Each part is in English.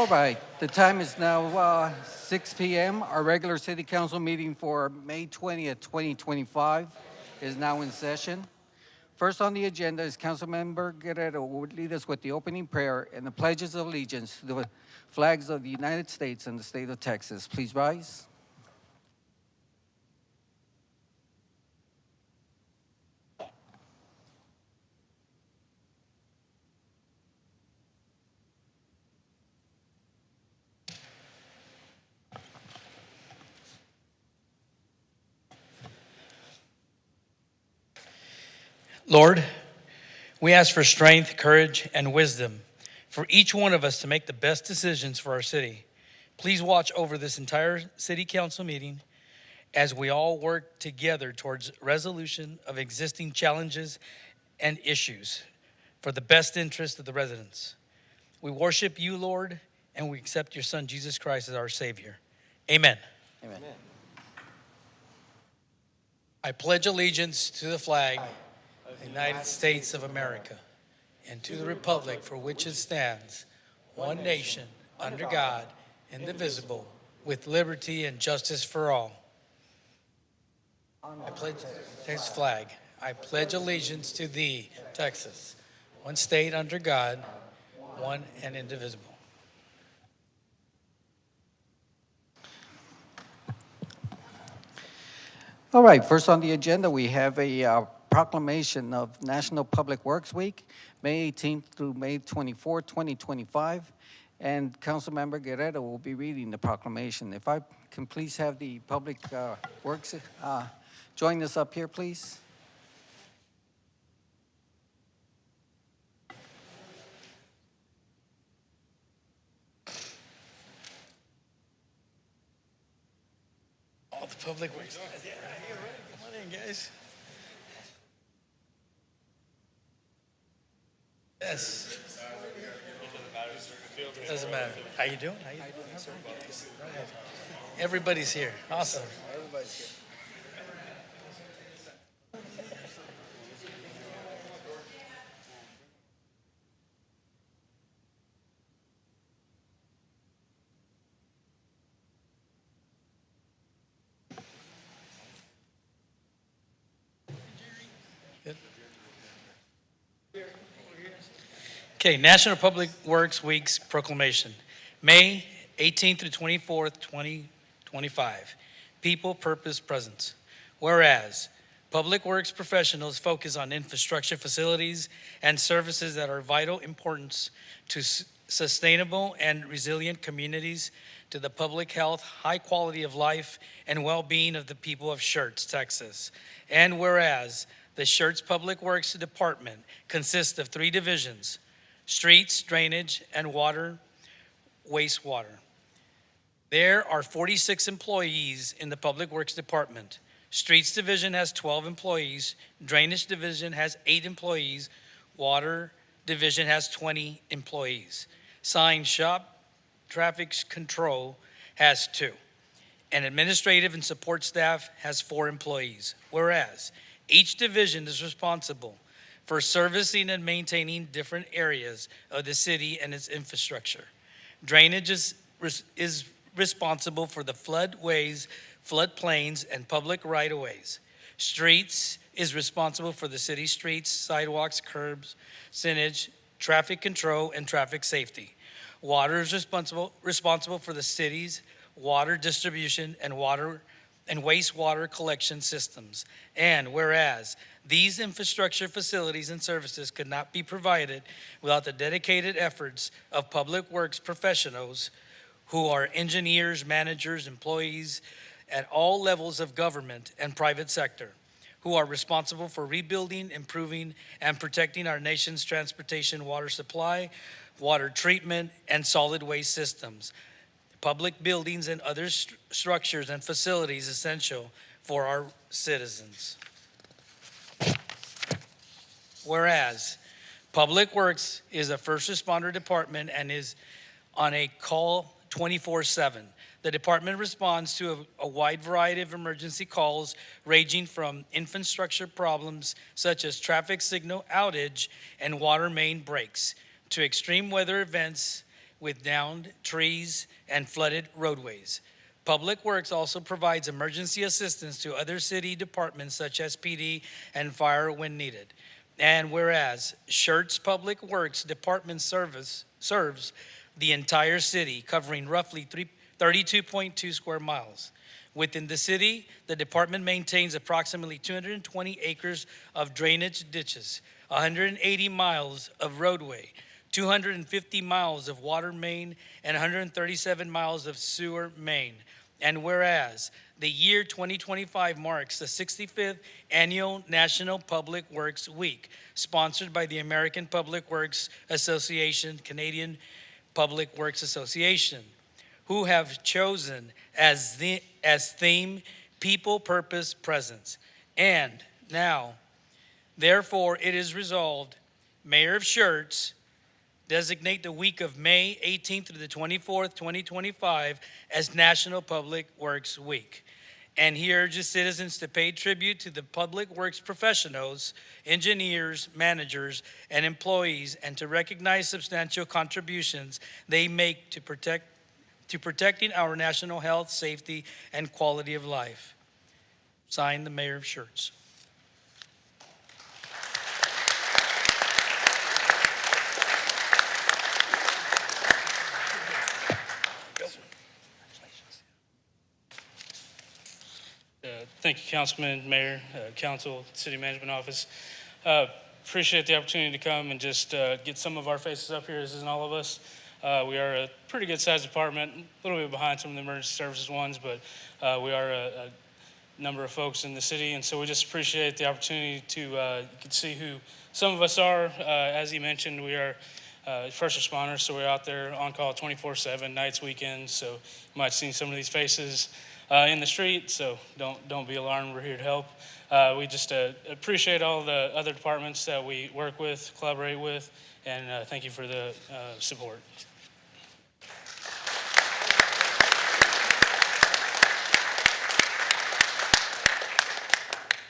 All right, the time is now 6 p.m. Our regular city council meeting for May 20th, 2025 is now in session. First on the agenda is Councilmember Guerrero, who would lead us with the opening prayer and the pledges of allegiance to the flags of the United States and the state of Texas. Please rise. Lord, we ask for strength, courage, and wisdom for each one of us to make the best decisions for our city. Please watch over this entire city council meeting as we all work together towards resolution of existing challenges and issues for the best interest of the residents. We worship you, Lord, and we accept your Son, Jesus Christ, as our Savior. Amen. Amen. I pledge allegiance to the flag of the United States of America and to the republic for which it stands, one nation, under God, indivisible, with liberty and justice for all. I pledge this flag. I pledge allegiance to thee, Texas, one state under God, one and indivisible. All right, first on the agenda, we have a proclamation of National Public Works Week, May 18th through May 24th, 2025. And Councilmember Guerrero will be reading the proclamation. If I can please have the Public Works join us up here, please. All the public works. Come on in, guys. Yes. Doesn't matter. How you doing? How you doing? Go ahead. Everybody's here. Awesome. Everybody's here. Okay, National Public Works Week's proclamation, May 18th through 24th, 2025. People, purpose, presence. Whereas public works professionals focus on infrastructure facilities and services that are vital importance to sustainable and resilient communities, to the public health, high quality of life, and well-being of the people of Schertz, Texas. And whereas the Schertz Public Works Department consists of 3 divisions: streets, drainage, and water, wastewater. There are 46 employees in the Public Works Department. Streets Division has 12 employees. Drainage Division has 8 employees. Water Division has 20 employees. Sign Shop, Traffic Control has 2. And administrative and support staff has 4 employees. Whereas each division is responsible for servicing and maintaining different areas of the city and its infrastructure. Drainage is responsible for the floodways, floodplains, and public right-of-ways. Streets is responsible for the city streets, sidewalks, curbs, signage, traffic control, and traffic safety. Water is responsible for the city's water distribution and wastewater collection systems. And whereas these infrastructure facilities and services could not be provided without the dedicated efforts of public works professionals who are engineers, managers, employees at all levels of government and private sector, who are responsible for rebuilding, improving, and protecting our nation's transportation water supply, water treatment, and solid waste systems, public buildings, and other structures and facilities essential for our citizens. Whereas Public Works is a first responder department and is on a call 24/7. The department responds to a wide variety of emergency calls ranging from infrastructure problems such as traffic signal outage and water main breaks to extreme weather events with downed trees and flooded roadways. Public Works also provides emergency assistance to other city departments such as PD and fire when needed. And whereas Schertz Public Works Department serves the entire city, covering roughly 32.2 square miles. Within the city, the department maintains approximately 220 acres of drainage ditches, 180 miles of roadway, 250 miles of water main, and 137 miles of sewer main. And whereas the year 2025 marks the 65th Annual National Public Works Week, sponsored by the American Public Works Association, Canadian Public Works Association, who have chosen as theme People, Purpose, Presence. And now, therefore, it is resolved, Mayor of Schertz designate the week of May 18th through the 24th, 2025 as National Public Works Week. And he urges citizens to pay tribute to the public works professionals, engineers, managers, and employees, and to recognize substantial contributions they make to protecting our national health, safety, and quality of life. Signed, the Mayor of Schertz. Thank you, Councilman, Mayor, Council, City Management Office. Appreciate the opportunity to come and just get some of our faces up here. This isn't all of us. We are a pretty good sized department, a little bit behind some of the emergency services ones, but we are a number of folks in the city, and so we just appreciate the opportunity to you can see who some of us are. As he mentioned, we are first responders, so we're out there on call 24/7, nights, weekends, so you might have seen some of these faces in the street, so don't be alarmed. We're here to help. We just appreciate all the other departments that we work with, collaborate with, and thank you for the support.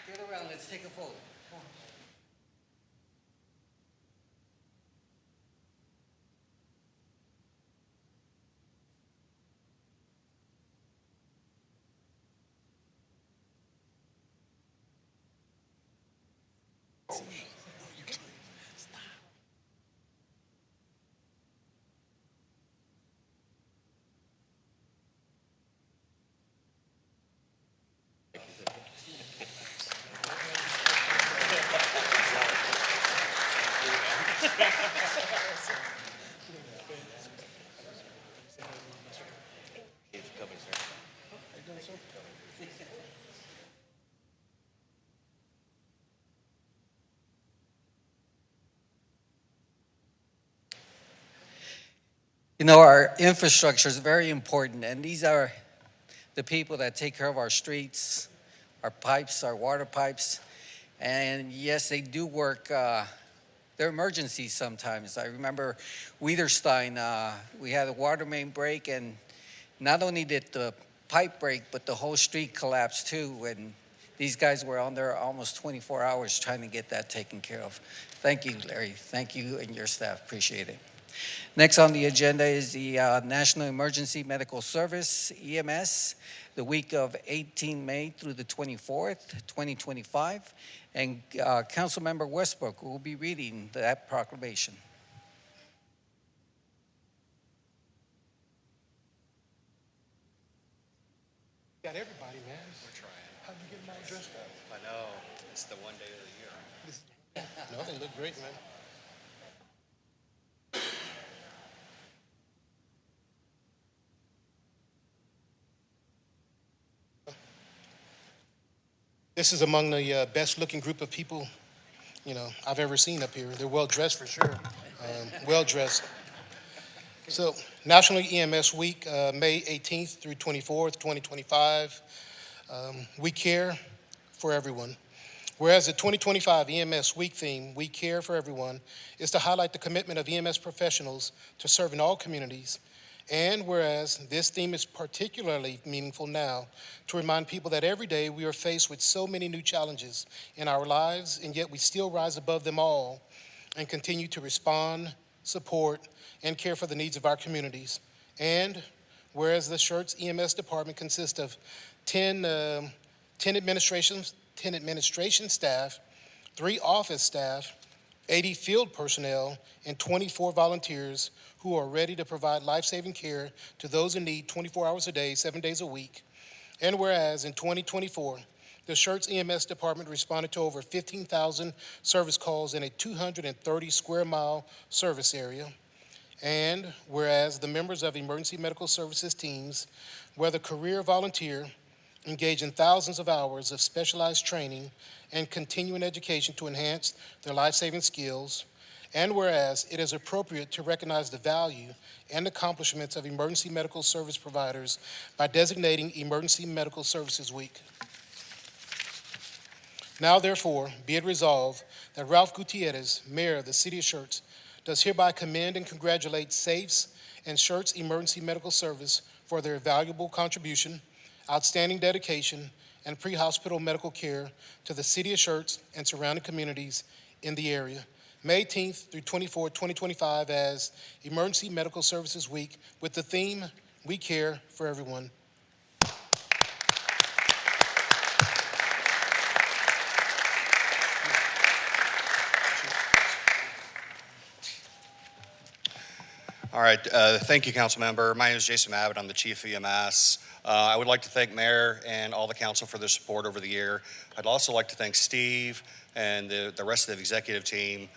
Get around, let's take a photo. Come on. You know, our infrastructure is very important, and these are the people that take care of our streets, our pipes, our water pipes. And yes, they do work. They're emergencies sometimes. I remember Wiederstein, we had a water main break, and not only did the pipe break, but the whole street collapsed too. And these guys were on there almost 24 hours trying to get that taken care of. Thank you, Larry. Thank you and your staff. Appreciate it. Next on the agenda is the National Emergency Medical Service, EMS, the week of 18 May through the 24th, 2025. And Councilmember Westbrook will be reading that proclamation. Got everybody, man. We're trying. How'd you get them all dressed up? I know. It's the one day of the year. No, they look great, man. This is among the best-looking group of people, I've ever seen up here. They're well-dressed for sure, well-dressed. So, National EMS Week, May 18th through 24th, 2025. We care for everyone. Whereas the 2025 EMS Week theme, We Care for Everyone, is to highlight the commitment of EMS professionals to serve in all communities. And whereas this theme is particularly meaningful now to remind people that every day we are faced with so many new challenges in our lives, and yet we still rise above them all and continue to respond, support, and care for the needs of our communities. And whereas the Schertz EMS department consists of 10 administration staff, 3 office staff, 80 field personnel, and 24 volunteers who are ready to provide life-saving care to those in need 24 hours a day, 7 days a week. And whereas in 2024, the Schertz EMS department responded to over 15,000 service calls in a 230 square mile service area. And whereas the members of emergency medical services teams, whether career or volunteer, engage in thousands of hours of specialized training and continuing education to enhance their life-saving skills. And whereas it is appropriate to recognize the value and accomplishments of emergency medical service providers by designating Emergency Medical Services Week. Now, therefore, be it resolved that Ralph Gutierrez, Mayor of the City of Schertz, does hereby commend and congratulate SAFES and Schertz Emergency Medical Service for their valuable contribution, outstanding dedication, and pre-hospital medical care to the City of Schertz and surrounding communities in the area. May 18th through 24th, 2025 as Emergency Medical Services Week with the theme, We Care for Everyone. All right, thank you, council member. My name is Jason Abbott. I'm the chief of EMS. I would like to thank Mayor and all the council for their support over the year. I'd also like to thank Steve and the rest of the executive team,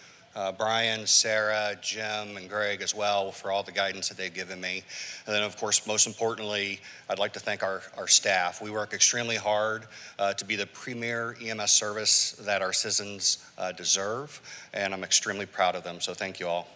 Brian, Sarah, Jim, and Greg as well for all the guidance that they've given me. And then, of course, most importantly, I'd like to thank our staff. We work extremely hard to be the premier EMS service that our citizens deserve, and I'm extremely proud of them, so thank you all.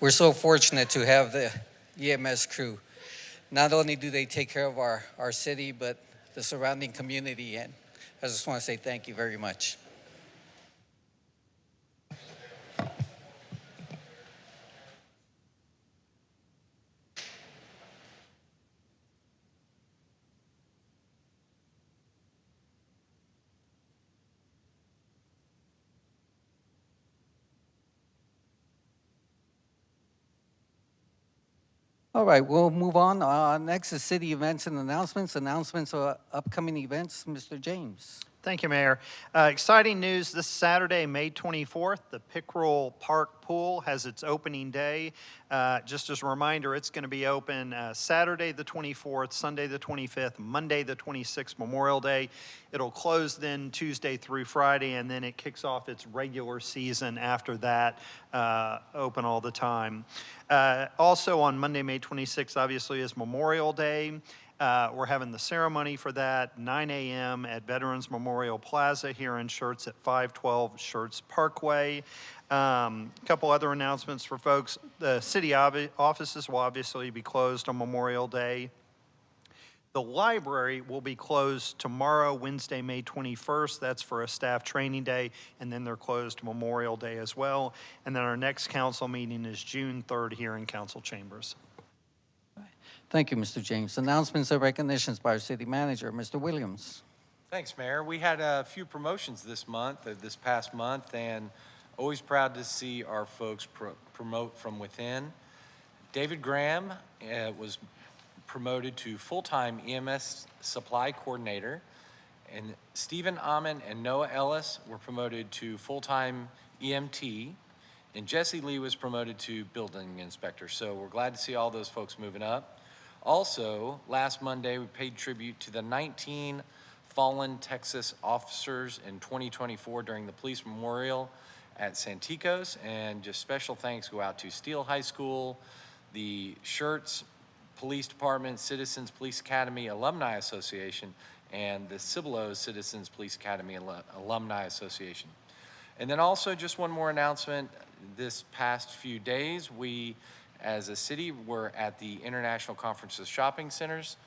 We're so fortunate to have the EMS crew. Not only do they take care of our city, but the surrounding community. And I just want to say thank you very much. All right, we'll move on. Next is city events and announcements. Announcements of upcoming events. Mr. James. Thank you, Mayor. Exciting news this Saturday, May 24th, the Pickerel Park Pool has its opening day. Just as a reminder, it's going to be open Saturday the 24th, Sunday the 25th, Monday the 26th, Memorial Day. It'll close then Tuesday through Friday, and then it kicks off its regular season after that, open all the time. Also on Monday, May 26th, obviously, is Memorial Day. We're having the ceremony for that, 9 a.m. at Veterans Memorial Plaza here in Schertz at 512 Schertz Parkway. A couple other announcements for folks. The city offices will obviously be closed on Memorial Day. The library will be closed tomorrow, Wednesday, May 21st. That's for a staff training day, and then they're closed Memorial Day as well. And then our next council meeting is June 3rd here in council chambers. Thank you, Mr. James. Announcements and recognitions by our city manager, Mr. Williams. Thanks, Mayor. We had a few promotions this past month, and always proud to see our folks promote from within. David Graham was promoted to full-time EMS supply coordinator, and Stephen Amon and Noah Ellis were promoted to full-time EMT, And Jesse Lee was promoted to building inspector. So we're glad to see all those folks moving up. Also, last Monday, we paid tribute to the 19 fallen Texas officers in 2024 during the police memorial at Santikos. And just special thanks go out to Steele High School, the Schertz Police Department, Citizens Police Academy Alumni Association, and the Cibolo Citizens Police Academy Alumni Association. And then also just one more announcement. This past few days, we as a city were at the International Conference of Shopping Centers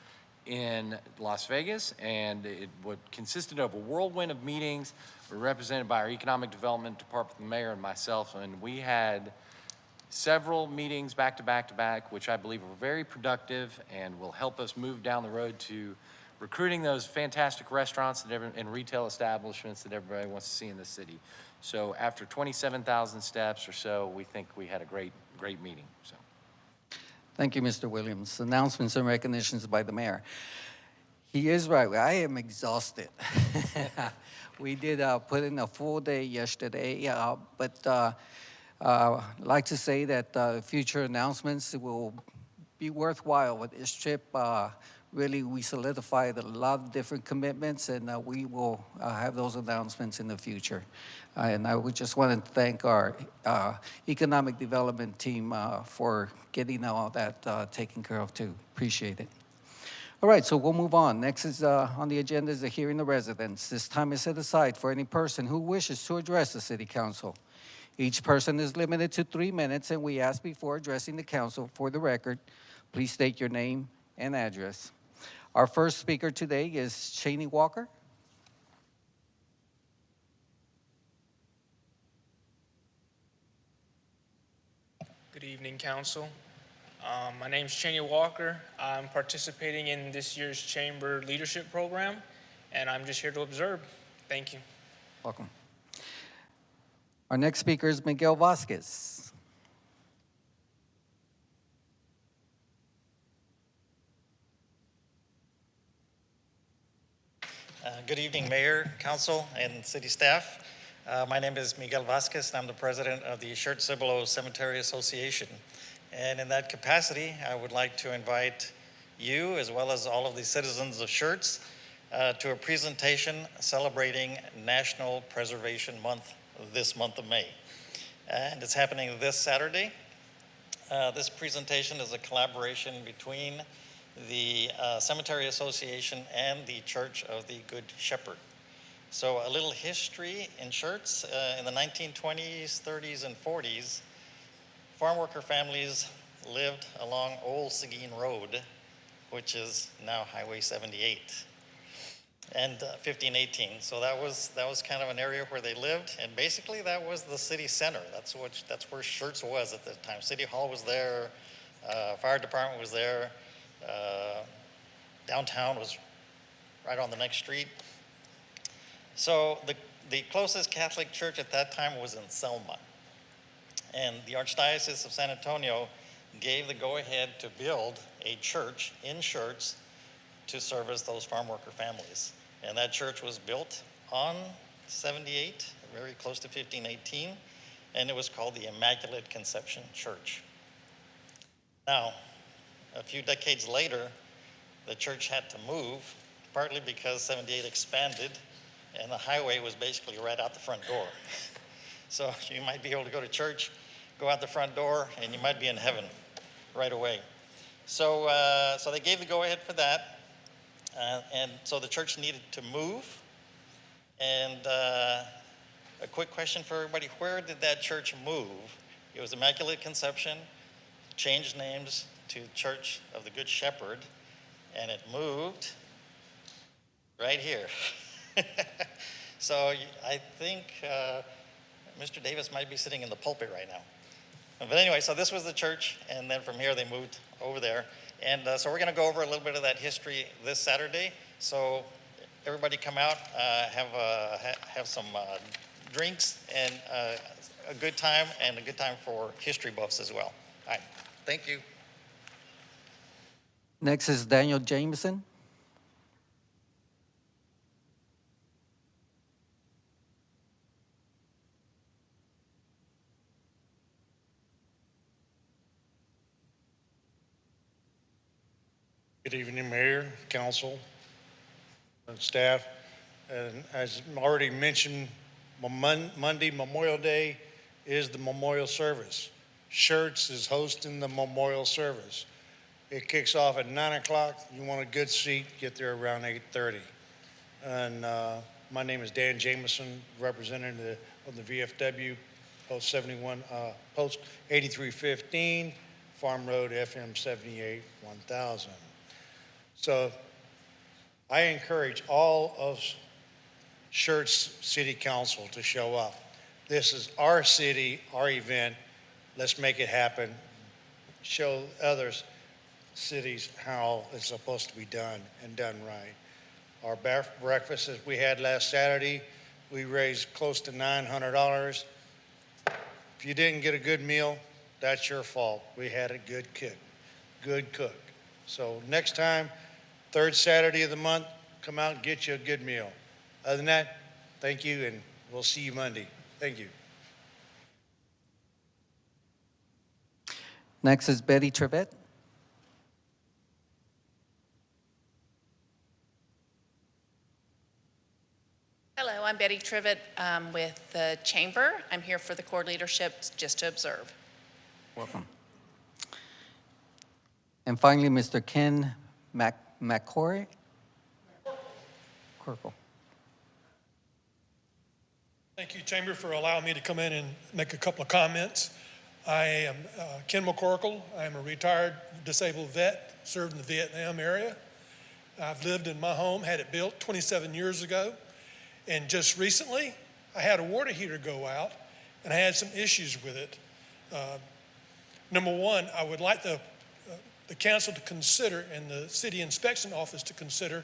in Las Vegas, and it consisted of a whirlwind of meetings. We're represented by our Economic Development Department, the mayor, and myself, and we had several meetings back to back to back, which I believe were very productive and will help us move down the road to recruiting those fantastic restaurants and retail establishments that everybody wants to see in the city. So after 27,000 steps or so, we think we had a great meeting. So. Thank you, Mr. Williams. Announcements and recognitions by the mayor. He is right. I am exhausted. We did put in a full day yesterday, but I'd like to say that future announcements will be worthwhile with this trip. Really, we solidified a lot of different commitments, and we will have those announcements in the future. And I would just want to thank our economic development team for getting all that taken care of too. Appreciate it. All right, so we'll move on. Next is on the agenda is the hearing of residents. This time is set aside for any person who wishes to address the City Council. Each person is limited to 3 minutes, and we ask before addressing the council, for the record, please state your name and address. Our first speaker today is Cheney Walker. Good evening, Council. My name is Cheney Walker. I'm participating in this year's Chamber Leadership Program, and I'm just here to observe. Thank you. Welcome. Our next speaker is Miguel Vasquez. Good evening, Mayor, Council, and City staff. My name is Miguel Vasquez, and I'm the president of the Schertz Cemetery Association. And in that capacity, I would like to invite you, as well as all of the citizens of Schertz, to a presentation celebrating National Preservation Month this month of May. And it's happening this Saturday. This presentation is a collaboration between the Cemetery Association and the Church of the Good Shepherd. So a little history in Schertz. In the 1920s, 30s, and 40s, farm worker families lived along Old Seguin Road, which is now Highway 78, and 1518. So that was kind of an area where they lived, and basically that was the city center. That's where Schertz was at the time. City Hall was there, fire department was there. Downtown was right on the next street. So the closest Catholic church at that time was in Selma. And the Archdiocese of San Antonio gave the go-ahead to build a church in Schertz to service those farm worker families. And that church was built on 78, very close to 1518, and it was called the Immaculate Conception Church. Now, a few decades later, the church had to move, partly because 78 expanded, and the highway was basically right out the front door. So you might be able to go to church, go out the front door, and you might be in heaven right away. So they gave the go-ahead for that, and so the church needed to move. And a quick question for everybody, where did that church move? It was Immaculate Conception, changed names to Church of the Good Shepherd, and it moved right here. So I think Mr. Davis might be sitting in the pulpit right now. But anyway, so this was the church, and then from here they moved over there. And so we're going to go over a little bit of that history this Saturday. So everybody come out, have some drinks, and a good time for history buffs as well. All right, thank you. Next is Daniel Jameson. Good evening, Mayor, Council, and staff. And as already mentioned, Monday, Memorial Day, is the memorial service. Schertz is hosting the memorial service. It kicks off at 9 o'clock. You want a good seat, get there around 8:30. And my name is Dan Jameson, representative of the VFW, Post 71, Post 8315, Farm Road, FM 78, 1000. So I encourage all of Schertz City Council to show up. This is our city, our event. Let's make it happen. Show others cities how it's supposed to be done and done right. Our breakfast that we had last Saturday, we raised close to $900. If you didn't get a good meal, that's your fault. We had a good cook. So next time, third Saturday of the month, come out and get you a good meal. Other than that, thank you, and we'll see you Monday. Thank you. Next is Betty Trevette. Hello, I'm Betty Trivett with the Chamber. I'm here for the core leadership just to observe. Welcome. And finally, Mr. Ken McCory. Corporal. Thank you, Chamber, for allowing me to come in and make a couple of comments. I am Ken McCorkle. I'm a retired disabled vet, served in the Vietnam area. I've lived in my home, had it built 27 years ago. And just recently, I had a water heater go out, and I had some issues with it. Number one, I would like the council to consider, and the city inspection office to consider,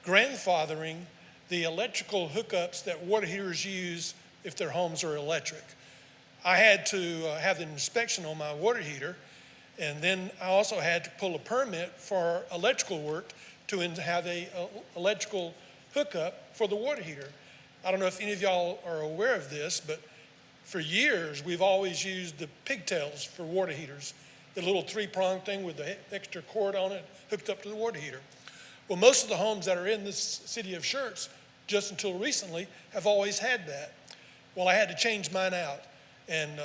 grandfathering the electrical hookups that water heaters use if their homes are electric. I had to have an inspection on my water heater, and then I also had to pull a permit for electrical work to have a electrical hookup for the water heater. I don't know if any of y'all are aware of this, but for years we've always used the pigtails for water heaters, the little three-prong thing with the extra cord on it hooked up to the water heater. Well, most of the homes that are in this city of Schertz, just until recently, have always had that. Well, I had to change mine out. And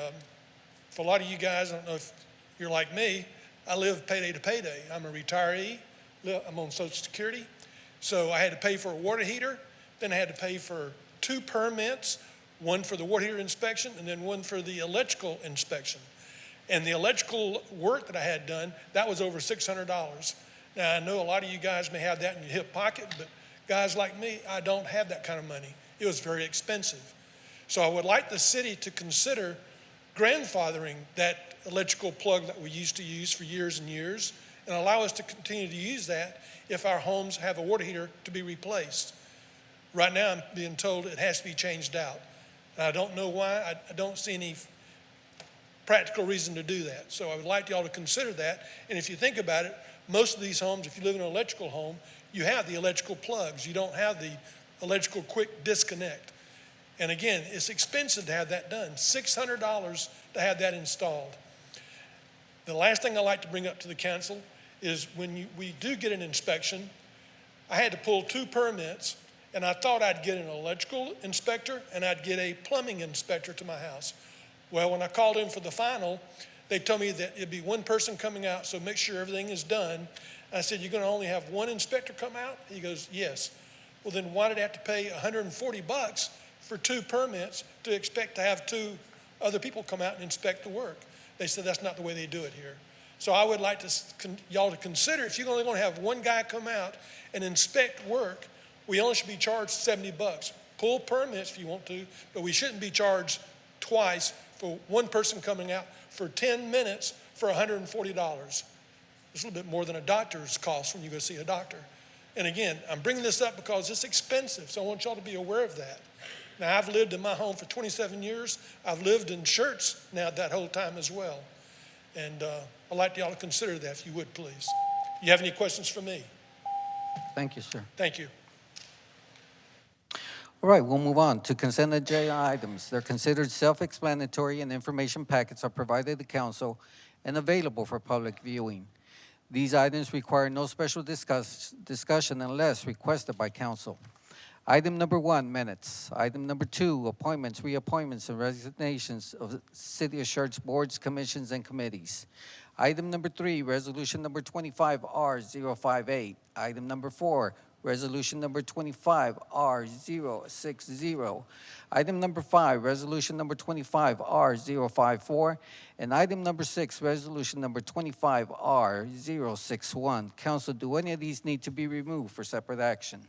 for a lot of you guys, I don't know if you're like me, I live payday to payday. I'm a retiree, I'm on Social Security. So I had to pay for a water heater, then I had to pay for 2 permits, one for the water heater inspection and then one for the electrical inspection. And the electrical work that I had done, that was over $600. Now I know a lot of you guys may have that in your hip pocket, but guys like me, I don't have that kind of money. It was very expensive. So I would like the city to consider grandfathering that electrical plug that we used to use for years and years and allow us to continue to use that if our homes have a water heater to be replaced. Right now, I'm being told it has to be changed out. And I don't know why. I don't see any practical reason to do that. So I would like y'all to consider that. And if you think about it, most of these homes, if you live in an electrical home, you have the electrical plugs. You don't have the electrical quick disconnect. And again, it's expensive to have that done. $600 to have that installed. The last thing I like to bring up to the council is when we do get an inspection, I had to pull 2 permits, and I thought I'd get an electrical inspector and I'd get a plumbing inspector to my house. Well, when I called in for the final, they told me that it'd be one person coming out, so make sure everything is done. I said, you're gonna only have one inspector come out? He goes, yes. Well, then why did I have to pay $140 for 2 permits to expect to have 2 other people come out and inspect the work? They said that's not the way they do it here. So I would like y'all to consider, if you're only gonna have one guy come out and inspect work, we only should be charged $70. Pull permits if you want to, but we shouldn't be charged twice for one person coming out for 10 minutes for $140. It's a little bit more than a doctor's cost when you go see a doctor. And again, I'm bringing this up because it's expensive, so I want y'all to be aware of that. Now, I've lived in my home for 27 years. I've lived in Schertz now that whole time as well. And I'd like y'all to consider that, if you would, please. You have any questions for me? Thank you, sir. Thank you. All right, we'll move on to consent agenda items. They're considered self-explanatory and information packets are provided to council and available for public viewing. These items require no special discussion unless requested by council. Item number 1, minutes. Item number 2, appointments, reappointments, and resignations of City of Schertz boards, commissions, and committees. Item number 3, resolution number 25R058. Item number 4, resolution number 25R060. Item number 5, resolution number 25R054. And item number 6, resolution number 25R061. Council, do any of these need to be removed for separate action?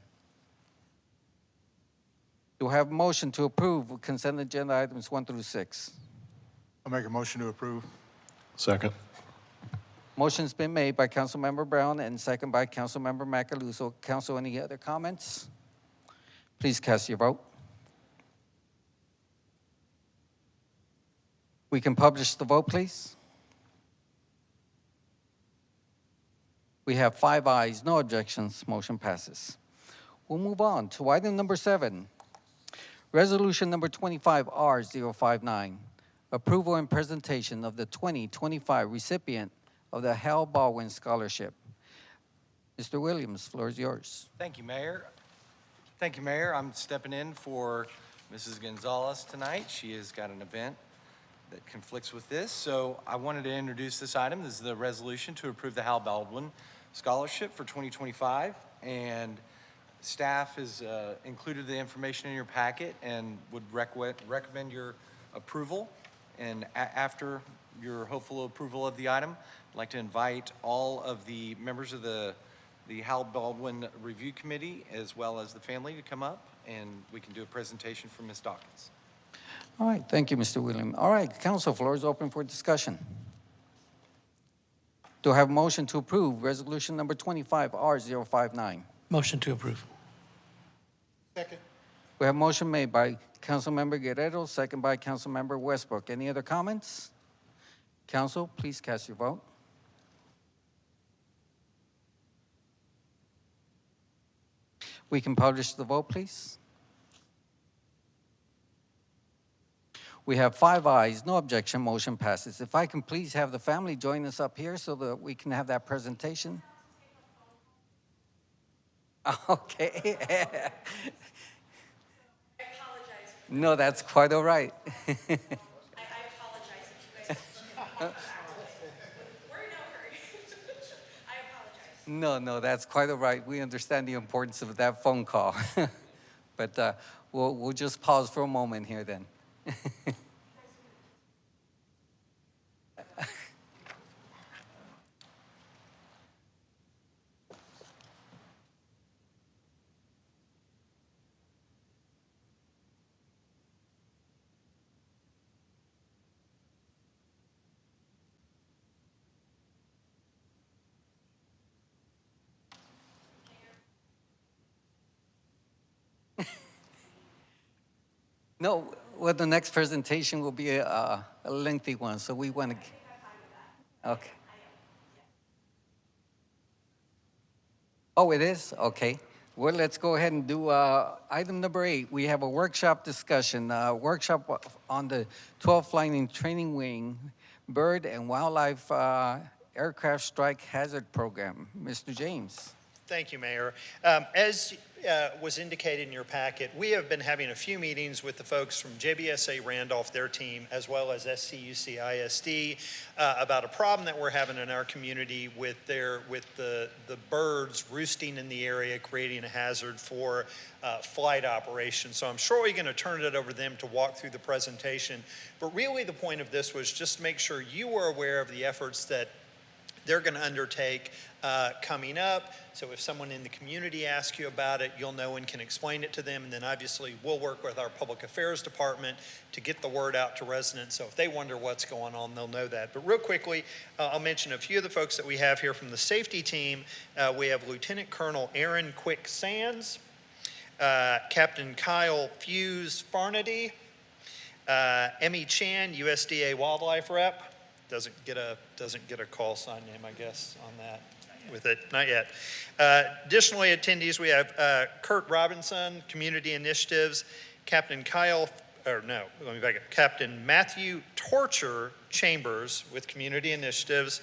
Do I have a motion to approve consent agenda items 1 through 6? I'll make a motion to approve. Second. Motion's been made by Councilmember Brown and second by Councilmember Macaluso. Council, any other comments? Please cast your vote. We can publish the vote, please. We have 5 ayes, no objections. Motion passes. We'll move on to item number 7. Resolution number 25R059, approval and presentation of the 2025 recipient of the Hal Baldwin Scholarship. Mr. Williams, floor is yours. Thank you, Mayor. Thank you, Mayor. I'm stepping in for Mrs. Gonzalez tonight. She has got an event that conflicts with this, so I wanted to introduce this item. This is the resolution to approve the Hal Baldwin Scholarship for 2025, and staff has included the information in your packet and would recommend your approval. And after your hopeful approval of the item, I'd like to invite all of the members of the Hal Baldwin Review Committee as well as the family to come up, and we can do a presentation from Ms. Dawkins. All right, thank you, Mr. Williams. All right, council, floor is open for discussion. Do I have a motion to approve resolution number 25R059? Motion to approve. Second. We have a motion made by Councilmember Guerrero, second by Councilmember Westbrook. Any other comments? Council, please cast your vote. We can publish the vote, please. We have 5 ayes, no objection, motion passes. If I can please have the family join us up here so that we can have that presentation. Okay. No, that's quite all right. I apologize if you guys. We're in no hurry. I apologize. No, that's quite all right. We understand the importance of that phone call. But we'll just pause for a moment here then. No, well, the next presentation will be a lengthy one, so we want to. Okay. Oh, it is? Okay. Well, let's go ahead and do item number 8. We have a workshop discussion, workshop on the 12th Flying Training Wing Bird and Wildlife Aircraft Strike Hazard Program. Mr. James. Thank you, Mayor. As was indicated in your packet, we have been having a few meetings with the folks from JBSA Randolph, their team, as well as SCUC ISD, about a problem that we're having in our community with the birds roosting in the area, creating a hazard for flight operations. So I'm sure we're going to turn it over to them to walk through the presentation. But really the point of this was just to make sure you were aware of the efforts that they're going to undertake coming up. So if someone in the community asks you about it, you'll know and can explain it to them. And then obviously we'll work with our public affairs department to get the word out to residents. So if they wonder what's going on, they'll know that. But real quickly, I'll mention a few of the folks that we have here from the safety team. We have Lieutenant Colonel Aaron Quick Sands, Captain Kyle Fuse Farnady, Emmy Chan, USDA Wildlife Rep. Doesn't get a call sign name, I guess, on that with it, not yet. Additionally, attendees, we have Kurt Robinson, Community Initiatives, Captain Matthew Torture Chambers with Community Initiatives,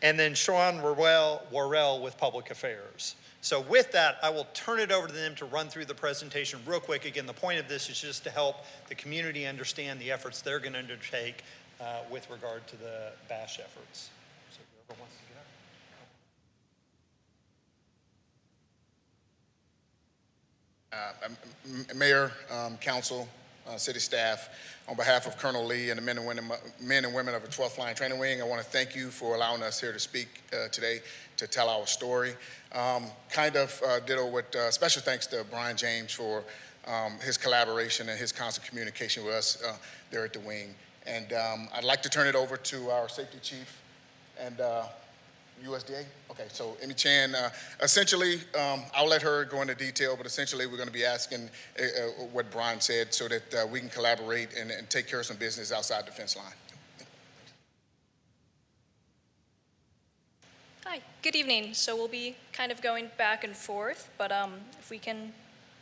and then Sean Worrell with Public Affairs. So with that, I will turn it over to them to run through the presentation real quick. Again, the point of this is just to help the community understand the efforts they're going to undertake with regard to the BASH efforts. So whoever wants to get up. Mayor, council, city staff, on behalf of Colonel Lee and the men and women of the 12th Flying Training Wing, I want to thank you for allowing us here to speak today to tell our story. Ditto with special thanks to Brian James for his collaboration and his constant communication with us there at the wing. And I'd like to turn it over to our safety chief and USDA? Okay, so Amy Chan, essentially, I'll let her go into detail, but essentially we're going to be asking what Brian said so that we can collaborate and take care of some business outside the fence line. Hi, good evening. So we'll be kind of going back and forth, but if we can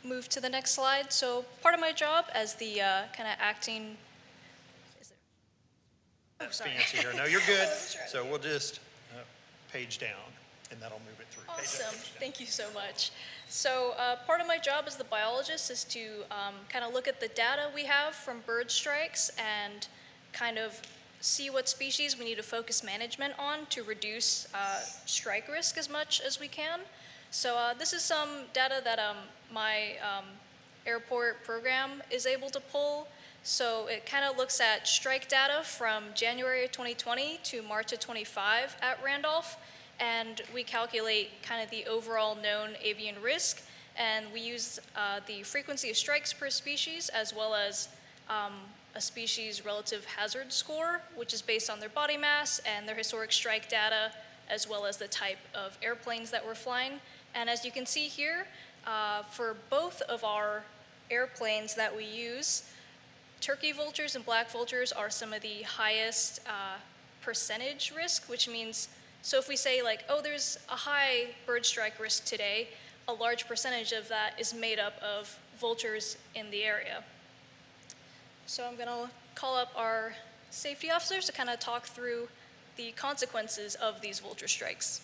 move to the next slide. So part of my job as the kind of acting, Fancy here. No, you're good. So we'll just page down, and that'll move it through. Awesome. Thank you so much. So part of my job as the biologist is to kind of look at the data we have from bird strikes and kind of see what species we need to focus management on to reduce strike risk as much as we can. So this is some data that my airport program is able to pull. So it kind of looks at strike data from January of 2020 to March of 25 at Randolph, and we calculate kind of the overall known avian risk, and we use the frequency of strikes per species as well as a species relative hazard score, which is based on their body mass and their historic strike data, as well as the type of airplanes that we're flying. And as you can see here, for both of our airplanes that we use, turkey vultures and black vultures are some of the highest percentage risk, which means, so if we say like, oh, there's a high bird strike risk today, a large percentage of that is made up of vultures in the area. So I'm gonna call up our safety officers to kind of talk through the consequences of these vulture strikes.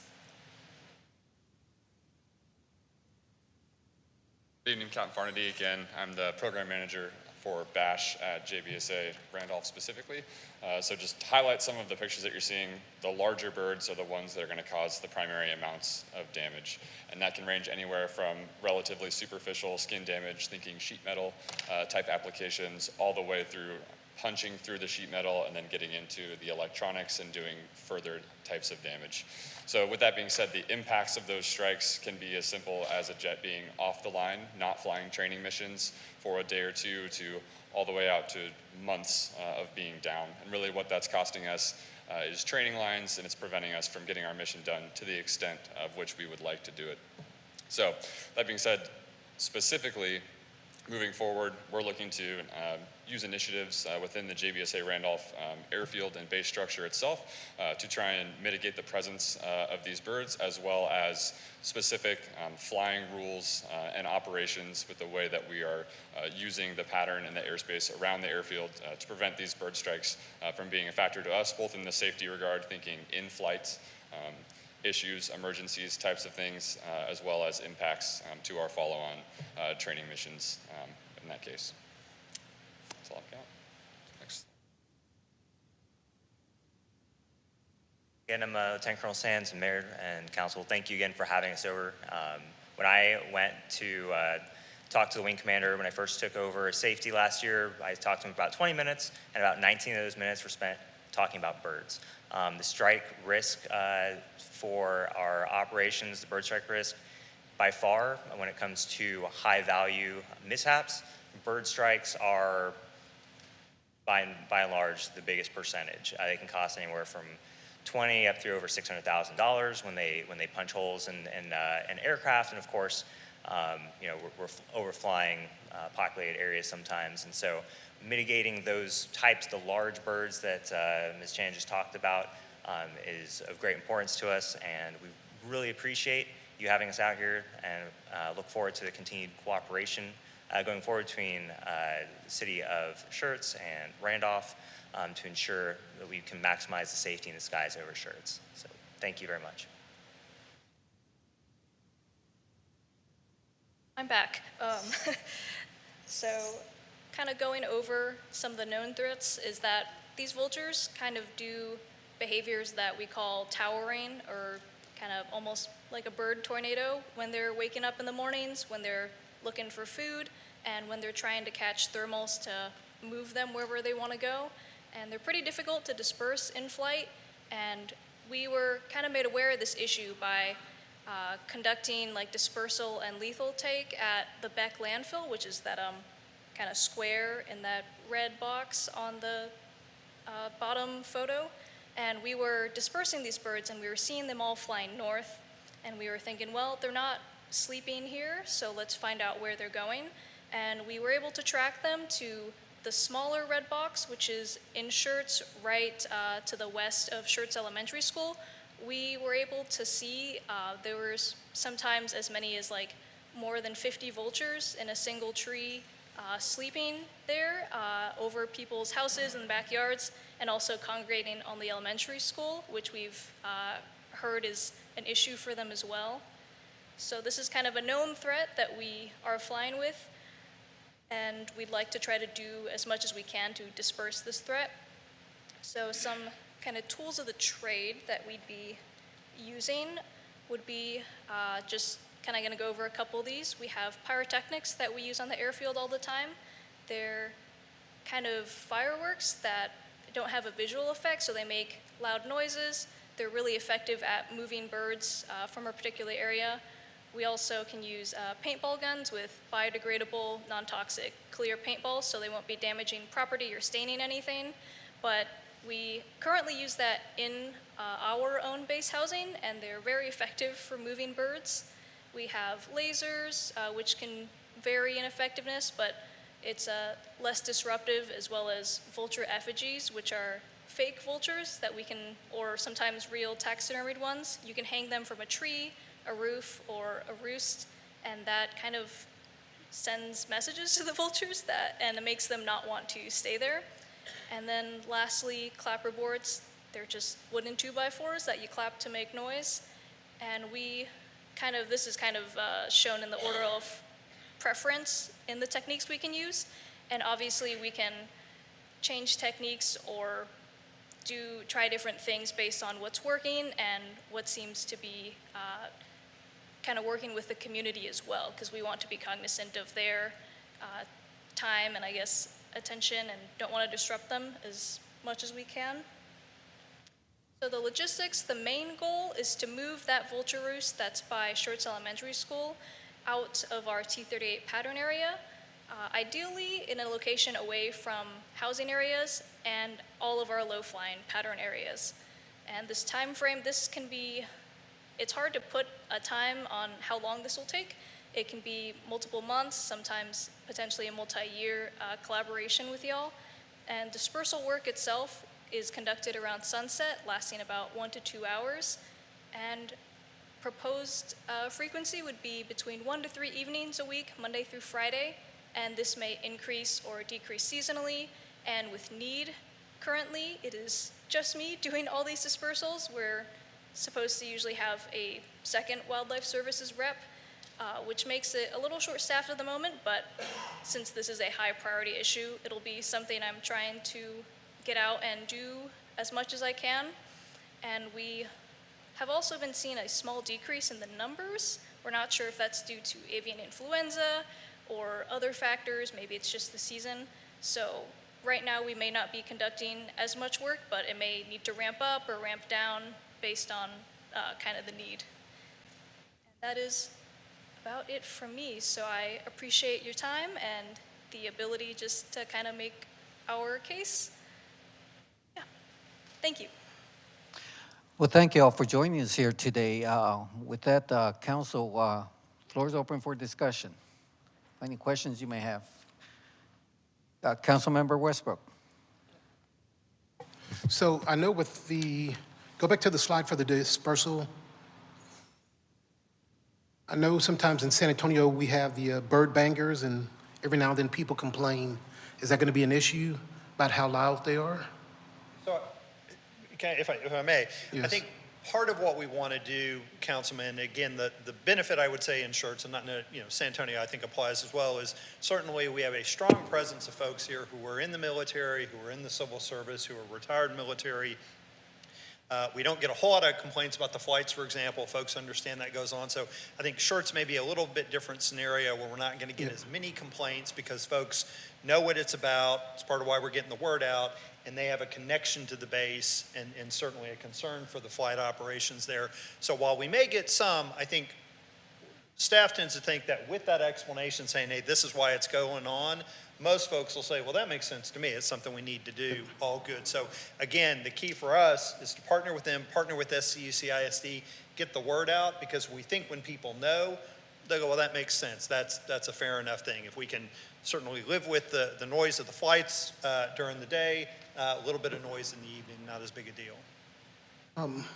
Good evening, Captain Farnaby again. I'm the program manager for BASH at JBSA Randolph specifically. So just to highlight some of the pictures that you're seeing, the larger birds are the ones that are going to cause the primary amounts of damage. And that can range anywhere from relatively superficial skin damage, thinking sheet metal type applications, all the way through punching through the sheet metal and then getting into the electronics and doing further types of damage. So with that being said, the impacts of those strikes can be as simple as a jet being off the line, not flying training missions for a day or two, to all the way out to months of being down. And really what that's costing us is training lines, and it's preventing us from getting our mission done to the extent of which we would like to do it. So that being said, specifically, moving forward, we're looking to use initiatives within the JBSA Randolph airfield and base structure itself to try and mitigate the presence of these birds, as well as specific flying rules and operations with the way that we are using the pattern and the airspace around the airfield to prevent these bird strikes from being a factor to us, both in the safety regard, thinking in-flight issues, emergencies, types of things, as well as impacts to our follow-on training missions in that case. That's all I've got. Next. Again, I'm Lieutenant Colonel Sands, and Mayor and Council. Thank you again for having us over. When I went to talk to the wing commander when I first took over safety last year, I talked to him for about 20 minutes, and about 19 of those minutes were spent talking about birds. The strike risk for our operations, the bird strike risk, by far, when it comes to high value mishaps, bird strikes are by and large the biggest percentage. They can cost anywhere from $20,000 up through over $600,000 when they punch holes in aircraft, and of course, we're overflying populated areas sometimes, and so mitigating those types, the large birds that Ms. Chan just talked about, is of great importance to us, and we really appreciate you having us out here, and look forward to the continued cooperation going forward between the city of Schertz and Randolph to ensure that we can maximize the safety in the skies over Schertz. So Thank you very much. I'm back. So kind of going over some of the known threats is that these vultures kind of do behaviors that we call towering, or kind of almost like a bird tornado when they're waking up in the mornings, when they're looking for food, and when they're trying to catch thermals to move them wherever they want to go. And they're pretty difficult to disperse in flight, and we were kind of made aware of this issue by conducting like dispersal and lethal take at the Beck landfill, which is that kind of square in that red box on the bottom photo. And we were dispersing these birds, and we were seeing them all flying north, and we were thinking, well, they're not sleeping here, so let's find out where they're going. And we were able to track them to the smaller red box, which is in Schertz, right to the west of Schertz Elementary School. We were able to see there was sometimes as many as like more than 50 vultures in a single tree sleeping there over people's houses and backyards, and also congregating on the elementary school, which we've heard is an issue for them as well. So this is kind of a known threat that we are flying with, and we'd like to try to do as much as we can to disperse this threat. So some kind of tools of the trade that we'd be using would be just kind of going to go over a couple of these. We have pyrotechnics that we use on the airfield all the time. They're kind of fireworks that don't have a visual effect, so they make loud noises. They're really effective at moving birds from a particular area. We also can use paintball guns with biodegradable, non-toxic, clear paintballs, so they won't be damaging property or staining anything. But we currently use that in our own base housing, and they're very effective for moving birds. We have lasers, which can vary in effectiveness, but it's less disruptive, as well as vulture effigies, which are fake vultures that we can, or sometimes real taxidermied ones. You can hang them from a tree, a roof, or a roost, and that kind of sends messages to the vultures and it makes them not want to stay there. And then lastly, clapper boards. They're just wooden 2x4s that you clap to make noise. And this is kind of shown in the order of preference in the techniques we can use. And obviously we can change techniques or try different things based on what's working and what seems to be kind of working with the community as well, because we want to be cognizant of their time and I guess attention, and don't want to disrupt them as much as we can. So the logistics, the main goal is to move that vulture roost that's by Schertz Elementary School out of our T38 pattern area, ideally in a location away from housing areas and all of our low-flying pattern areas. And this time frame, it's hard to put a time on how long this will take. It can be multiple months, sometimes potentially a multi-year collaboration with y'all. And dispersal work itself is conducted around sunset, lasting about 1 to 2 hours. And proposed frequency would be between 1 to 3 evenings a week, Monday through Friday. And this may increase or decrease seasonally and with need. Currently, it is just me doing all these dispersals. We're supposed to usually have a second wildlife services rep, which makes it a little short-staffed at the moment, but since this is a high priority issue, it'll be something I'm trying to get out and do as much as I can. And we have also been seeing a small decrease in the numbers. We're not sure if that's due to avian influenza or other factors, maybe it's just the season. So right now we may not be conducting as much work, but it may need to ramp up or ramp down based on kind of the need. And that is about it from me. So I appreciate your time and the ability just to kind of make our case. Yeah, thank you. Well, thank you all for joining us here today. With that, council, floor is open for discussion. Any questions you may have? Councilmember Westbrook. So I know go back to the slide for the dispersal. I know sometimes in San Antonio we have the bird bangers, and every now and then people complain. Is that going to be an issue about how loud they are? So, if I may, Yes. I think part of what we want to do, Councilman, again, the benefit I would say in Schertz, and not, San Antonio I think applies as well, is certainly we have a strong presence of folks here who are in the military, who are in the civil service, who are retired military. We don't get a whole lot of complaints about the flights, for example. Folks understand that goes on. So I think Schertz may be a little bit different scenario where we're not going to get as many complaints because folks know what it's about. It's part of why we're getting the word out. And they have a connection to the base and certainly a concern for the flight operations there. So while we may get some, I think staff tends to think that with that explanation saying, hey, this is why it's going on, most folks will say, well, that makes sense to me. It's something we need to do. All good. So again, the key for us is to partner with them, partner with SCUCISD, get the word out, because we think when people know, they go, well, that makes sense. That's a fair enough thing. If we can certainly live with the noise of the flights during the day, a little bit of noise in the evening, not as big a deal.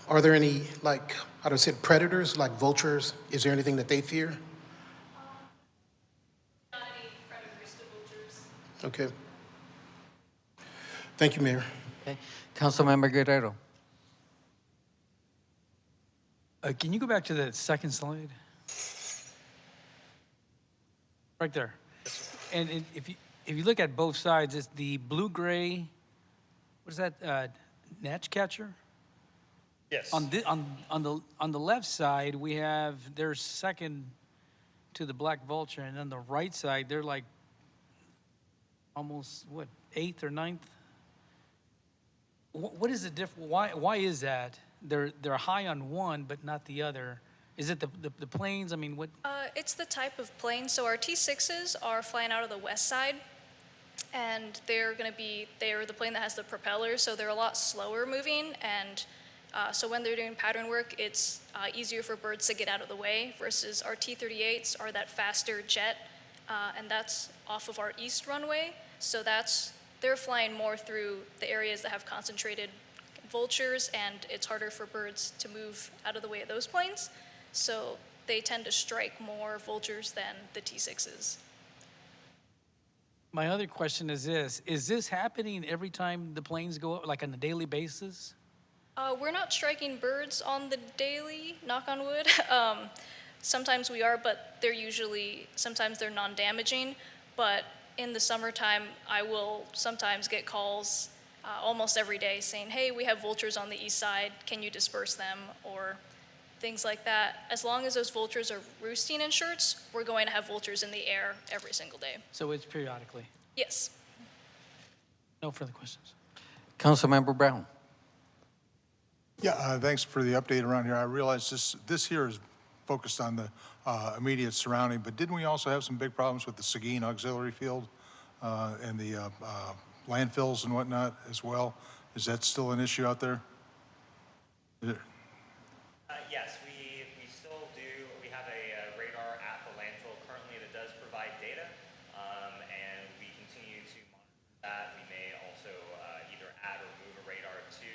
Are there any, like, how do I say, predators, like vultures? Is there anything that they fear? Okay. Thank you, Mayor. Okay. Councilmember Guerrero. Can you go back to the second slide? Right there. And if you look at both sides, it's the blue-gray, what is that, gnatch catcher? Yes. On the left side, we have, they're second to the black vulture, and on the right side, they're like almost, what, 8th or 9th? What is the difference? Why is that? They're high on one, but not the other. Is it the planes? I mean, what? It's the type of plane. So our T6s are flying out of the west side, and they're the plane that has the propeller, so they're a lot slower moving, and so when they're doing pattern work, it's easier for birds to get out of the way, versus our T-38s are that faster jet, and that's off of our east runway. So they're flying more through the areas that have concentrated vultures, and it's harder for birds to move out of the way of those planes. So they tend to strike more vultures than the T6s. My other question is this happening every time the planes go up, like on a daily basis? We're not striking birds on the daily, knock on wood. Sometimes we are, but sometimes they're non-damaging. But in the summertime, I will sometimes get calls almost every day saying, hey, we have vultures on the east side, can you disperse them, or things like that. As long as those vultures are roosting in Schertz, we're going to have vultures in the air every single day. So it's periodically? Yes. No further questions. Councilmember Brown. Yeah, thanks for the update around here. I realize this here is focused on the immediate surrounding, but didn't we also have some big problems with the Seguin Auxiliary Field and the landfills and whatnot as well? Is that still an issue out there? Yes, we still do. We have a radar at the landfill currently that does provide data, and we continue to monitor that. We may also either add or move a radar to,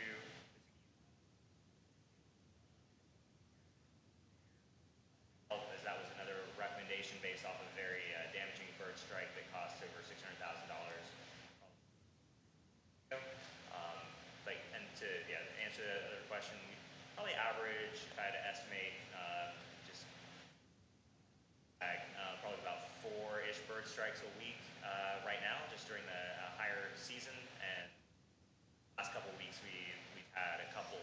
as that was another recommendation based off of a very damaging bird strike that cost over $600,000. And to answer the other question, we probably average, if I had to estimate, probably about 4-ish bird strikes a week right now, just during the higher season. And last couple of weeks, we've had a couple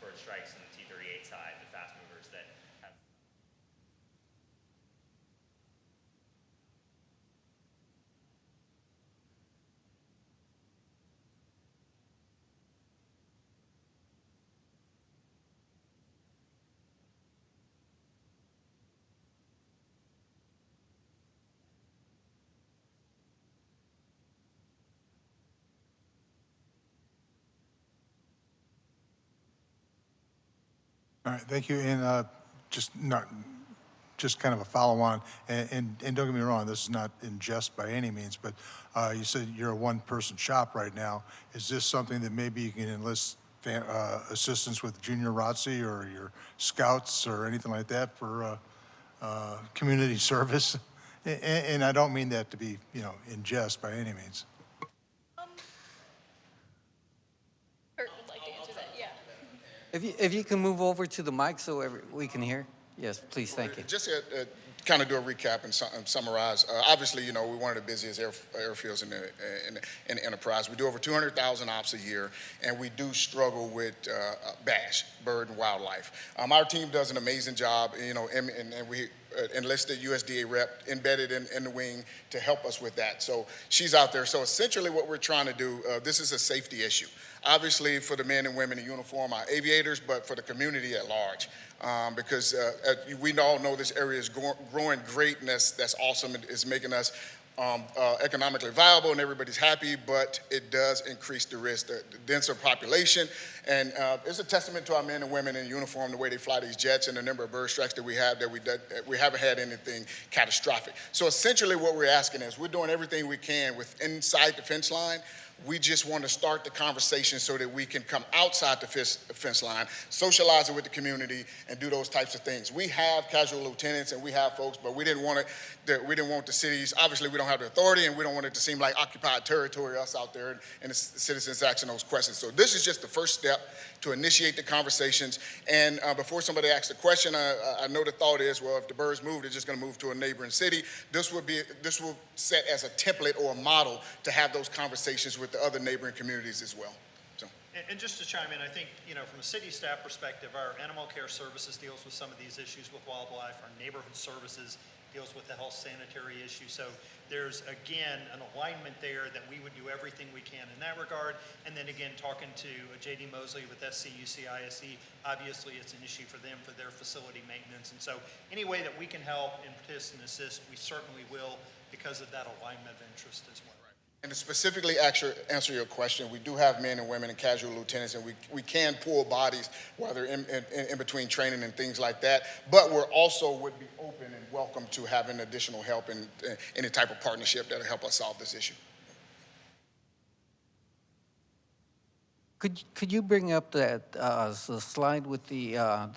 bird strikes on the T-38 side, the fast movers that have. All right, thank you. And just kind of a follow-on, and don't get me wrong, this is not in jest by any means, but you said you're a one-person shop right now. Is this something that maybe you can enlist assistance with junior ROTC or your scouts or anything like that for community service? And I don't mean that to be, in jest by any means. Kurt would like to answer that, yeah. If you can move over to the mic so we can hear. Yes, please, thank you. Just kind of do a recap and summarize. Obviously, you know, we're one of the busiest airfields in the enterprise. We do over 200,000 ops a year, and we do struggle with BASH, bird and wildlife. Our team does an amazing job, you know, and we enlisted USDA rep embedded in the wing to help us with that. So she's out there. So essentially what we're trying to do, this is a safety issue. Obviously for the men and women in uniform, our aviators, but for the community at large. Because we all know this area is growing great, and that's awesome. It is making us economically viable and everybody's happy, but it does increase the risk, the denser population. And it's a testament to our men and women in uniform, the way they fly these jets and the number of bird strikes that we have, that we haven't had anything catastrophic. So essentially what we're asking is we're doing everything we can with inside the fence line. We just want to start the conversation so that we can come outside the fence line, socialize it with the community, and do those types of things. We have casual lieutenants and we have folks, but we didn't want the cities. Obviously, we don't have the authority, and we don't want it to seem like occupied territory, us out there, and the citizens asking those questions. So this is just the first step to initiate the conversations. And before somebody asks a question, I know the thought is, well, if the birds move, they're just going to move to a neighboring city. This will set as a template or a model to have those conversations with the other neighboring communities as well. So. And just to chime in, I think, you know, from a city staff perspective, our animal care services deals with some of these issues with wildlife. Our neighborhood services deals with the health sanitary issue. So there's, again, an alignment there that we would do everything we can in that regard. And then again, talking to J.D. Mosley with SCUCISE, obviously it's an issue for them for their facility maintenance. And so any way that we can help and participate and assist, we certainly will, because of that alignment of interest as well. And to specifically answer your question, we do have men and women and casual lieutenants, and we can pull bodies while they're in between training and things like that. But we're also would be open and welcome to having additional help and any type of partnership that'll help us solve this issue. Could you bring up that the slide with the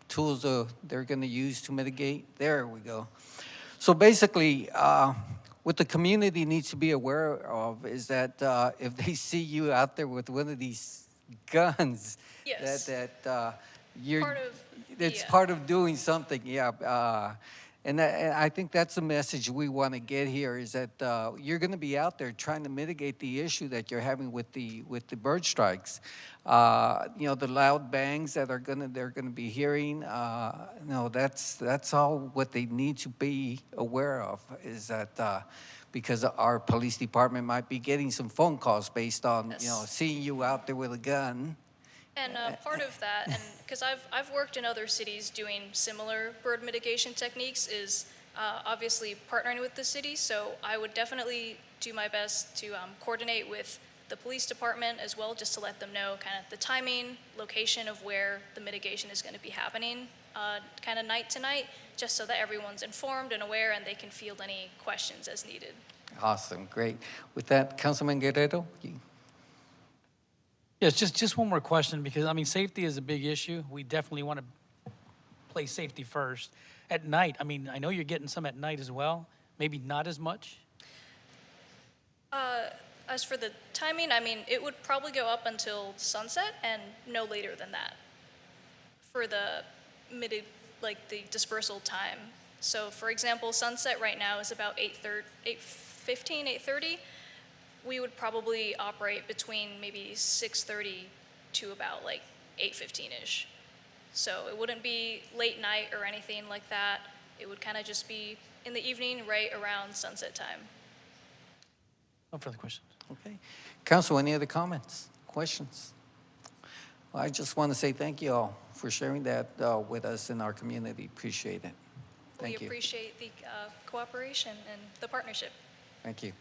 tools they're going to use to mitigate? There we go. So basically, what the community needs to be aware of is that if they see you out there with one of these guns, Yes. you're it's Yeah. part of doing something. Yeah. And I think that's the message we want to get here is that you're going to be out there trying to mitigate the issue that you're having with the bird strikes. You know, the loud bangs that they're going to be hearing. No, that's all what they need to be aware of is that because our police department might be getting some phone calls based on you know seeing you out there with a gun. And part of that, and because I've worked in other cities doing similar bird mitigation techniques, is obviously partnering with the city. So I would definitely do my best to coordinate with the police department as well, just to let them know kind of the timing, location of where the mitigation is going to be happening, kind of night to night, just so that everyone's informed and aware and they can field any questions as needed. Awesome, great. With that, Councilman Guerrero. Yes, just one more question, because, I mean, safety is a big issue. We definitely want to place safety first. At night, I mean, I know you're getting some at night as well, maybe not as much? As for the timing, I mean, it would probably go up until sunset and no later than that for the the dispersal time. So, for example, sunset right now is about 8:15, 8:30. We would probably operate between maybe 6:30 to about like 8:15-ish. So it wouldn't be late night or anything like that. It would kind of just be in the evening, right around sunset time. No further questions. Okay. Council, any other comments, questions? Well, I just want to say thank you all for sharing that with us in our community. Appreciate it. Thank We you. appreciate the cooperation and the partnership. Thank you.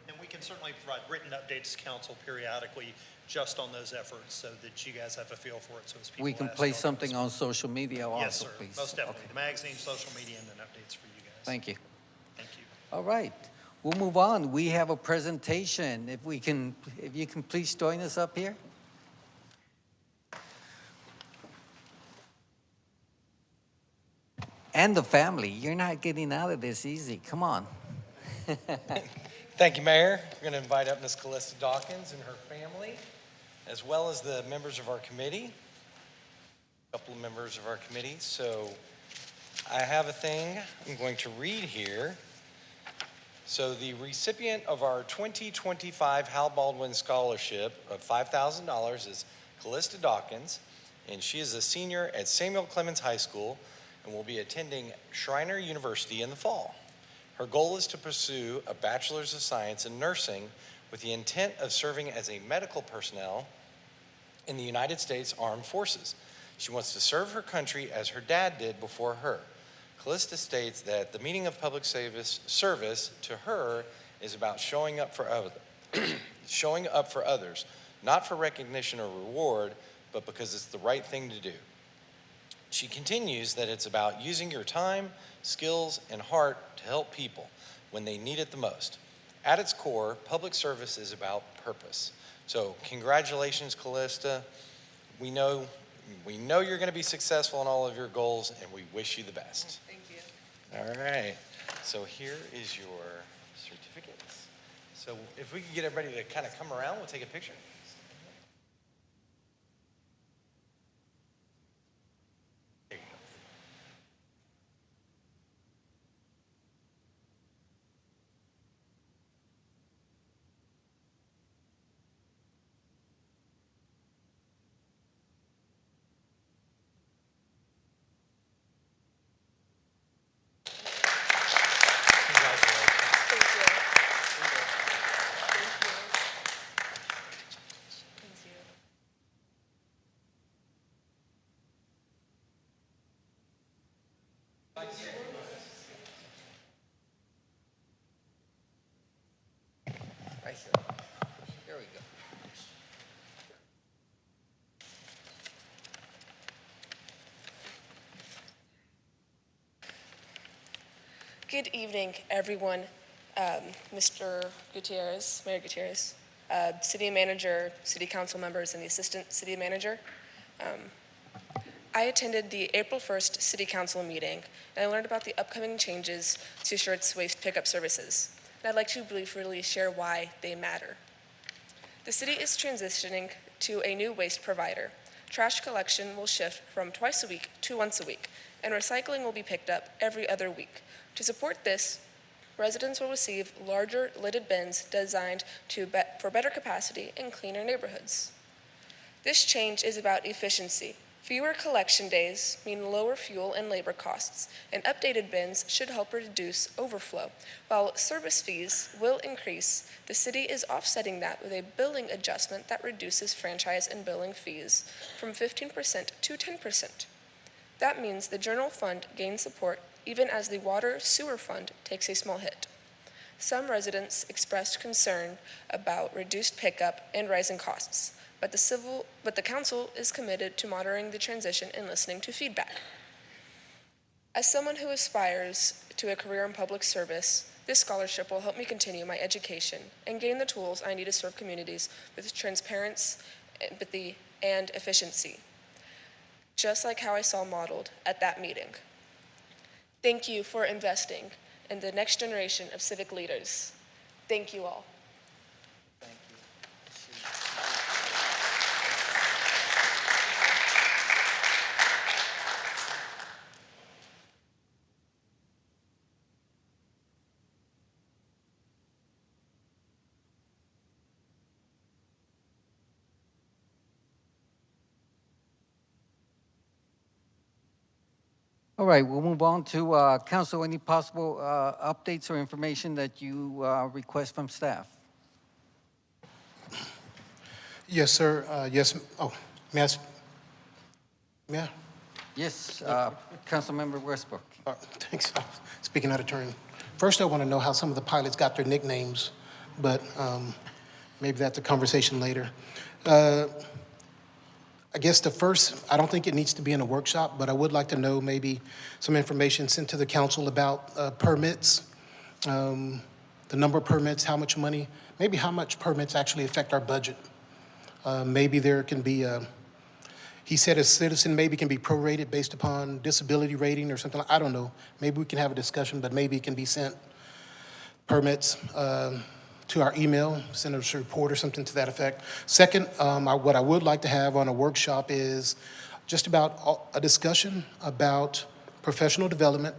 And we can certainly provide written updates to council periodically just on those efforts so that you guys have a feel for it. So as people We can ask, place y'all something on social media also, Yes, sir. please. Most definitely. Okay. The magazine, social media, and then updates for you guys. Thank you. Thank you. All right. We'll move on. We have a presentation. If you can please join us up here. And the family. You're not getting out of this easy. Come on. Thank you, Mayor. We're going to invite up Ms. Callista Dawkins and her family, as well as the members of our committee. couple of members of our committee. So I have a thing I'm going to read here. So the recipient of our 2025 Hal Baldwin Scholarship of $5,000 is Callista Dawkins, and she is a senior at Samuel Clemens High School and will be attending Schreiner University in the fall. Her goal is to pursue a Bachelor's of Science in Nursing with the intent of serving as a medical personnel in the United States Armed Forces. She wants to serve her country as her dad did before her. Callista states that the meaning of public service to her is about showing up for others, not for recognition or reward, but because it's the right thing to do. She continues that it's about using your time, skills, and heart to help people when they need it the most. At its core, public service is about purpose. So congratulations, Callista. We know you're going to be successful in all of your goals, and we wish you the best. Thank you. All right. So here is your certificates. So if we could get everybody to kind of come around, we'll take a picture. There you go. There we go. Good evening, everyone. Mr. Gutierrez, Mayor Gutierrez, City Manager, City Council members, and the Assistant City Manager. I attended the April 1st City Council meeting, and I learned about the upcoming changes to Schertz waste pickup services. And I'd like to briefly share why they matter. The city is transitioning to a new waste provider. Trash collection will shift from twice a week to once a week, and recycling will be picked up every other week. To support this, residents will receive larger lidded bins designed for better capacity and cleaner neighborhoods. This change is about efficiency. Fewer collection days mean lower fuel and labor costs, and updated bins should help reduce overflow. While service fees will increase, the city is offsetting that with a billing adjustment that reduces franchise and billing fees from 15% to 10%. That means the general fund gains support even as the water sewer fund takes a small hit. Some residents expressed concern about reduced pickup and rising costs, but the council is committed to monitoring the transition and listening to feedback. As someone who aspires to a career in public service, this scholarship will help me continue my education and gain the tools I need to serve communities with transparency, empathy, and efficiency, just like how I saw modeled at that meeting. Thank you for investing in the next generation of civic leaders. Thank you all. All right, we'll move on to council. Any possible updates or information that you request from staff? Yes, sir. Yes. Oh, may I? Yeah. Yes, Councilmember Westbrook. Thanks. Speaking out of turn. First, I want to know how some of the pilots got their nicknames, but maybe that's a conversation later. I guess the first, I don't think it needs to be in a workshop, but I would like to know maybe some information sent to the council about permits, the number of permits, how much money, maybe how much permits actually affect our budget. Maybe there can be, he said a citizen maybe can be prorated based upon disability rating or something. I don't know. Maybe we can have a discussion, but maybe it can be sent permits to our email, send us a report or something to that effect. Second, what I would like to have on a workshop is just about a discussion about professional development,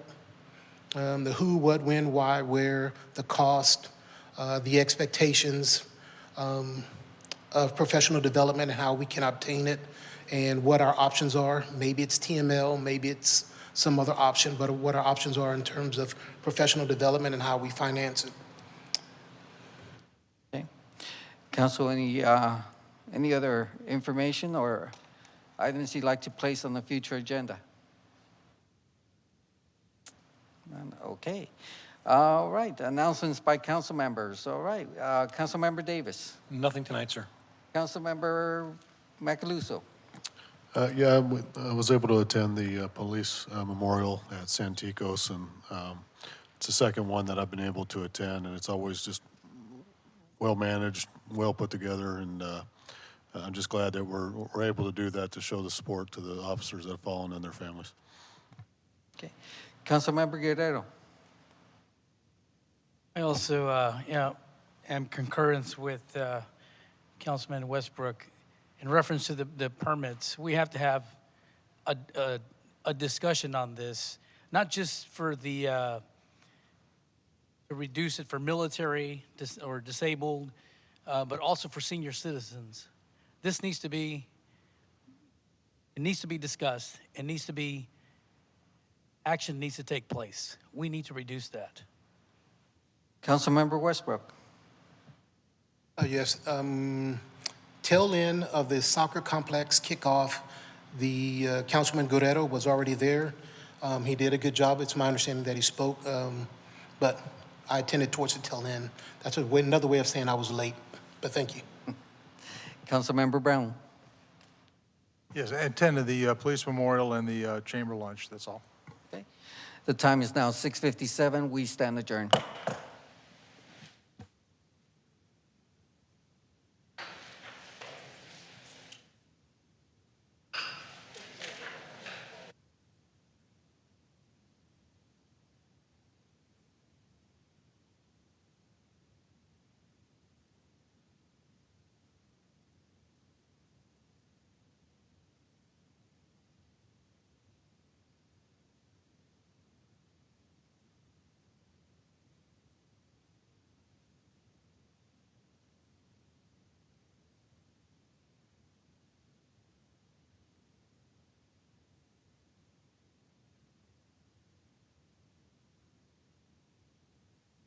the who, what, when, why, where, the cost, the expectations of professional development and how we can obtain it and what our options are. Maybe it's TML, maybe it's some other option, but what our options are in terms of professional development and how we finance it. Okay. Council, any other information or items you'd like to place on the future agenda? None? Okay. All right, announcements by council members. All right, Councilmember Davis. Nothing tonight, sir. Councilmember Macaluso. Yeah, I was able to attend the police memorial at Santikos, and it's the second one that I've been able to attend, and it's always just well managed, well put together, and I'm just glad that we're able to do that to show the support to the officers that have fallen and their families. Okay, Councilmember Guerrero. I also, am concurrence with Councilman Westbrook in reference to the permits. We have to have a discussion on this, not just for the to reduce it for military or disabled, but also for senior citizens. This needs to be discussed. Action needs to take place. We need to reduce that. Councilmember Westbrook. Yes, tail end of the soccer complex kickoff, the Councilman Guerrero was already there. He did a good job. It's my understanding that he spoke, but I attended towards the tail end. That's another way of saying I was late, but thank you. Councilmember Brown. Yes, I attended the police memorial and the chamber lunch, that's all. Okay. The time is now 6:57. We stand adjourned.